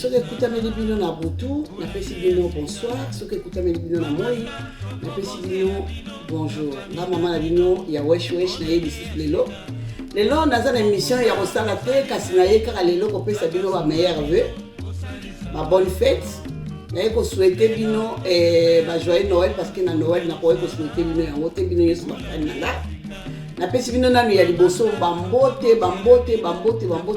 Ceux qui écoutent mes bino na butu, na pesi bino bonsoir. Ceux qui écoutent mes bino na moi, na pesi bino bonjour. Na maman na bino ya wesh wesh na yebisi lelo. Lelo naza na émission ya kosala te kasi na ye kaka lelo ko pesa bino ba meilleur vœu. Ma bonne fête. Na ye ko souhaiter bino ba joyeux Noël parce que na Noël na ko souhaiter bino ya ngote bino yesu ba nanga. Na pesi bino nanu ya liboso bambote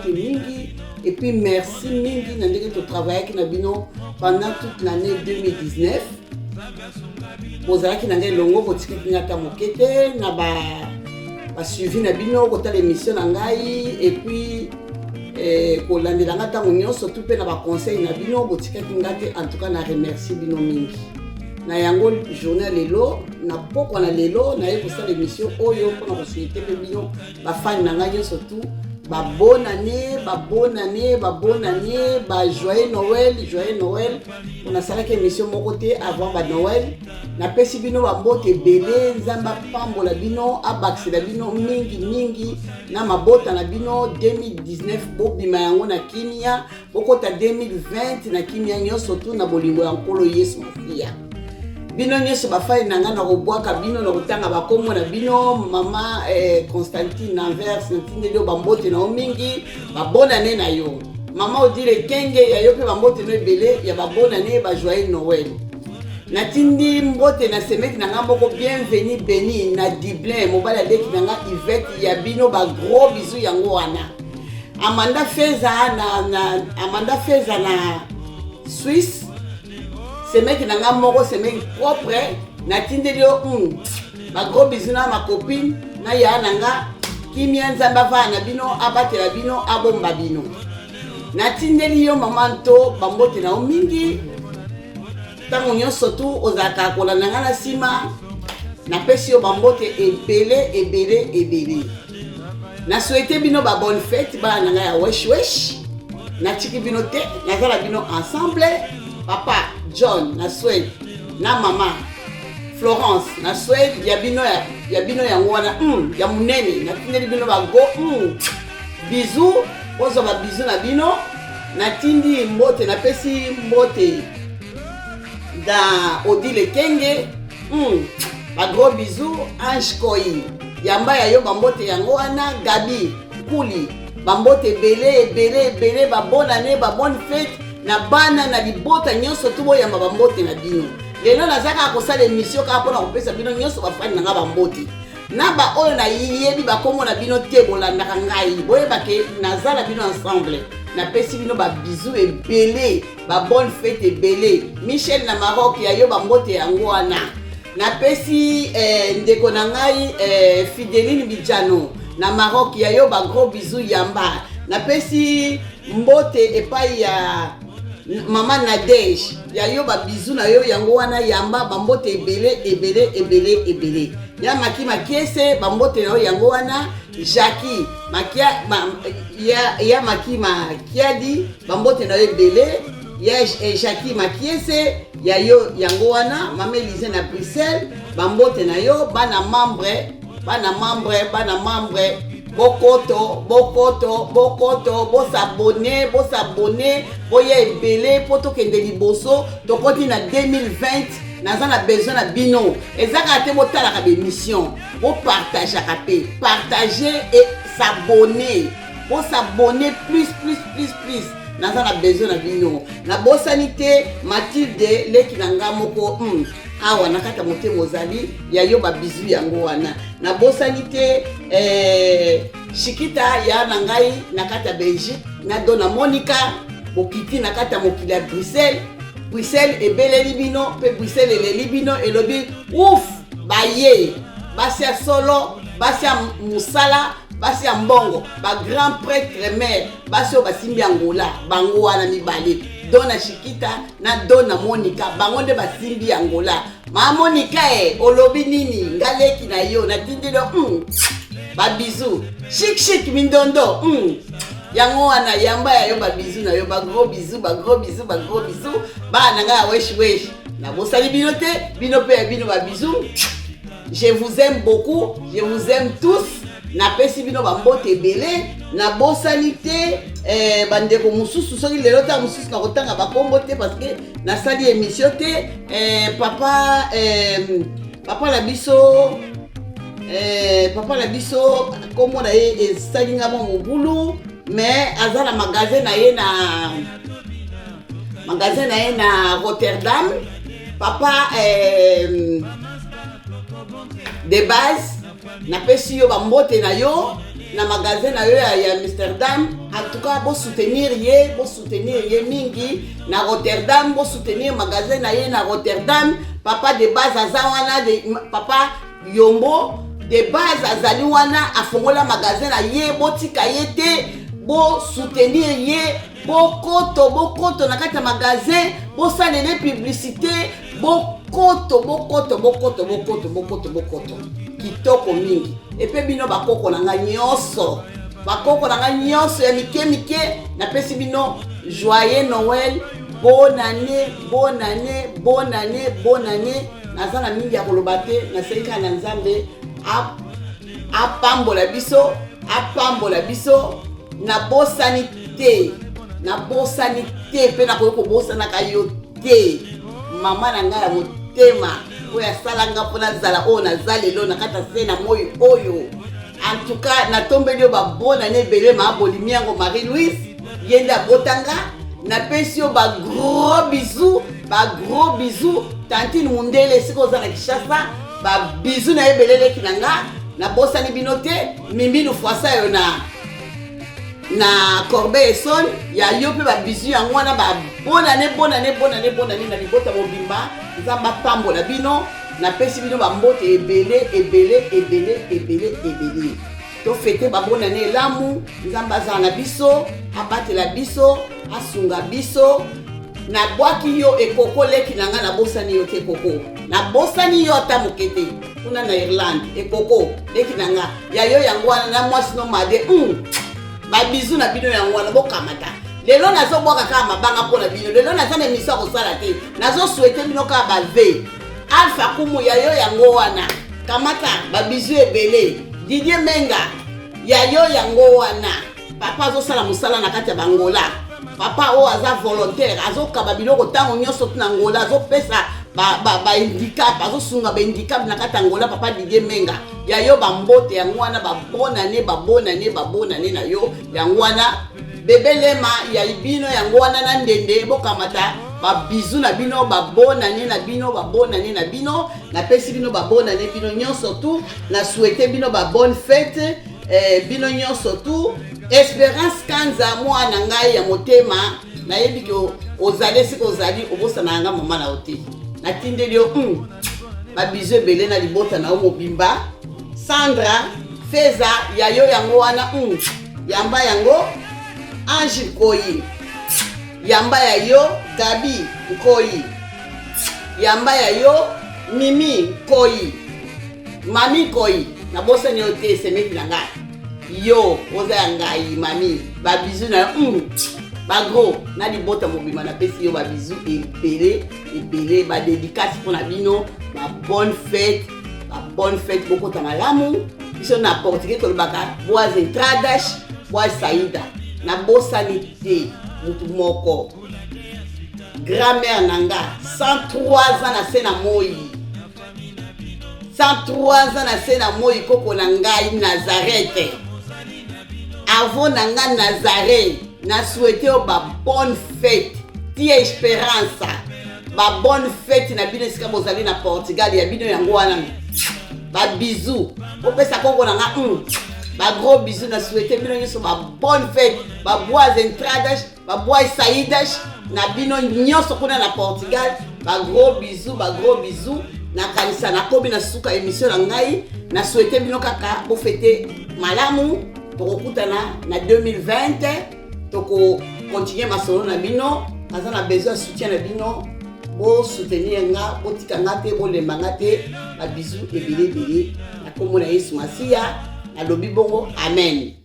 mingi. Et puis merci mingi na ndenge to travailler avec na bino pendant toute l'année 2019. Bozalaki na ngai longo botiki ngata mokete na ba suivi na bino kota l'émission na ngai et puis ko landela ngata monyo surtout pe na ba conseil na bino botiki ngate en tout cas na remercier bino mingi. Na yango journée lelo na poko na lelo na ye kosala l'émission oyo pona ko souhaiter bino ba fan na ngai surtout ba bonne année, joyeux Noël. On a salé émission mon côté avant ba Noël. Na pesi bino ba mbote belé, nzamba pambola bino, abaxela bino mingi na mabota na bino 2019 bobima yango na kimia, bokota 2020 na kimia nyonso tu na bolingo ya nkolo Yesu mofia. Bino nyeso bafai nanga na robwaka bino na kutanga bakombo na bino mama Constantine Anvers ntinde bambote na mingi babona ne na yo mama odile kenge ya yo pe bambote no ebele ya babona ne ba joyeux Noël na tindi mbote na semeki nanga moko bienvenue béni na Dublin mobala leki nanga Yvette ya bino ba gros bisous yango wana Amanda Feza na Suisse. C'est mec qui n'a pas mort, c'est mec propre. Na tindelio ba gros bisous na ma copine na ya nanga kimia nzamba va na bino abatela bino abomba bino. Na tindelio mamanto bambote na mingi. Tango nyonso tu ozaka kola nanga na sima na pesi yo bambote ebele. Na souhaiter bino ba bonne fête ba nanga ya wesh wesh. Na tiki bino te na zala bino ensemble. Papa John na Suède na mama Florence na Suède ya bino ya ngwana ya munene na tindeli bino ba go bisous ozo ba bisous na bino na tindi mbote na pesi mbote da Odile Kenge ba gros bisous Ange Koi yamba ya yo bambote yango wana Gabi Kuli bambote belé ba bonne année ba bonne fête na bana na libota nyonso tu boya mabambote na bino lelo nazaka kosala émission ka pona kopesa bino nyonso bafani na bambote na ba oyo na yebi bakomo na bino te bolandaka ngai boyeba ke nazala bino ensemble na pesi bino ba bisous ebele ba bonne fête ebele Michel na Maroc ya yo bambote yango wana na pesi ndeko na ngai Fideline Bijano na Maroc ya yo ba gros bisous yamba na pesi mbote epai ya Mama Nadej ya yo ba bisous na yo yango wana yamba bambote ebele ya makima kiese bambote na yo yango wana Jackie makia ya makima kiadi bambote na yo ebele ya Jackie makiese ya yo yango wana Mama Elise na Bruxelles bambote na yo bana membre bokoto bosabone boya ebele poto kende liboso tokoti na 2020 naza na besoin na bino ezaka te botalaka bémission bopartageaka pe partager et s'abonner plus naza na besoin na bino na bosani te Mathilde leki na nga moko awa nakata motema ozali ya yo ba bisous yango wana na bosani te Shikita ya na ngai nakata Belgique na dona Monica bokiti nakata mokili ya Bruxelles ebeleli bino pe Bruxelles eleli bino elobi ouf baye basi ya solo basi ya musala basi ya mbongo ba grand prêtre mère basi o basimbi Angola bango wana mibale dona Shikita na dona Monica bango nde basimbi Angola ma Monica olobi nini ngaleki na yo na tindelo ba bisous chic mindondo yango wana yamba ya yo ba bisous na yo ba gros bisous ba nanga wesh na bosali bino te bino pe bino ba bisous. Je vous aime beaucoup, je vous aime tous. na pesi bino bambote ebele na bosani te bandeko mosusu soki lelo ta mosusu na kotanga bakombo te parce que nasali émission te papa na biso kombo na ye esalinga mo mobulu mais aza na magasin na ye na Rotterdam. Papa de base na pesi yo bambote na yo na magasin na yo ya Amsterdam. En tout cas bo soutenir ye mingi na Rotterdam, bo soutenir magasin na ye na Rotterdam. Papa de base aza wana papa Yombo de base azali wana afongola magasin na ye, botika ye te, bo soutenir ye, bokoto na kati ya magasin, bo salele publicité, bokoto kitoko mingi. Epe bino bakoko na nga nyonso ya mike na pesi bino joyeux Noël, bonne année. Nazana mingi ya koloba te, nasenga na Nzambe apambola biso na bosani te pe na koyoko bosana kayo te. Mama na ngai ya motema oyo asalanga mpona zala oyo nazalelo na kata se na moi oyo. En tout cas natombeli yo babona ne ebele maabolimi yango Marie-Louise yende abotanga. Napesi yo ba gros bisous Tantine Mundele siko za na Kishasa, ba bisous na ebelele kinanga na bosani bino te. Mimbi fwasa yo na Corbeil-Essonnes ya yo pe ba bisous yango wana ba bonne année na libota mobimba nzamba pambola bino. Napesi bino ba mbote ebele to fete ba bonne année lamu nzamba za na biso abatela biso asunga biso. Na bwaki yo ekoko leki nanga na bosani yo te koko. Na bosani yo ata mokete kuna na Irlande ekoko leki nanga ya yo yango wana na mwasi no made ba bizu na bino yango wana bokamata. Lelo nazo bwaka kama mabanga pona bino. Lelo nazo na émission ko sala te. Nazo souhaiter bino ka ba ve. Alpha kumu ya yo yango wana. Kamata ba bizu ebele. Didier Menga ya yo yango wana. Papa zo sala musala na kati ya Bangola. Papa o aza volontaire azoka biloko tango nyonso tuna Angola azopesa ba handicap azosunga ba handicap na kata Angola. Papa Didier Menga ya yo bambote yango wana ba bonne année na yo yango wana. Bebe Lema ya bino yango wana na ndende bokamata ba bisous na bino ba bonne année na bino na pesi bino ba bonne année bino nyonso tout na souhaiter bino ba bonne fête bino nyonso tout. Espérance Kanza mwa na ngai ya motema na yebi ko ozali siko ozali obosana nga mama na ote na tindeli yo ba bisous ebele na libota na mobimba. Sandra Feza ya yo yango wana yamba yango. Ange Koyi yamba ya yo. Gabi Koyi yamba ya yo. Mimi Koyi Mami Koyi na bosani yo te semeki na ngai yo oza ya ngai mami ba bisous na ba gros na libota mobima na pesi yo ba bisous ebele ba dédicace mpona bino ba bonne fête bokota malamu biso na portugais tolobaka boas entradas boas saída na bosani te mutu moko. Grand-mère nanga 103 ans na se na moi 103 ans na se na moi koko na ngai Nazareth avant nanga Nazareth na souhaiter ba bonne fête tia Esperança ba bonne fête na bino sika bozali na Portugal ya bino yango wana ba bisous opesa koko nanga ba gros bisous na souhaiter bino nyonso ba bonne fête ba boas entradas ba boas saídas na bino nyonso kuna na Portugal ba gros bisous na kanisa na kobi na suka émission na ngai na souhaiter bino kaka bo fêter malamu. Tokokutana na 2020 toko continuer masolo na bino aza na besoin soutien na bino bo soutenir nga bo tika nga te bo lemba nga te ba bisous ebele na kombo na Yesu Masia na lobi bongo amen.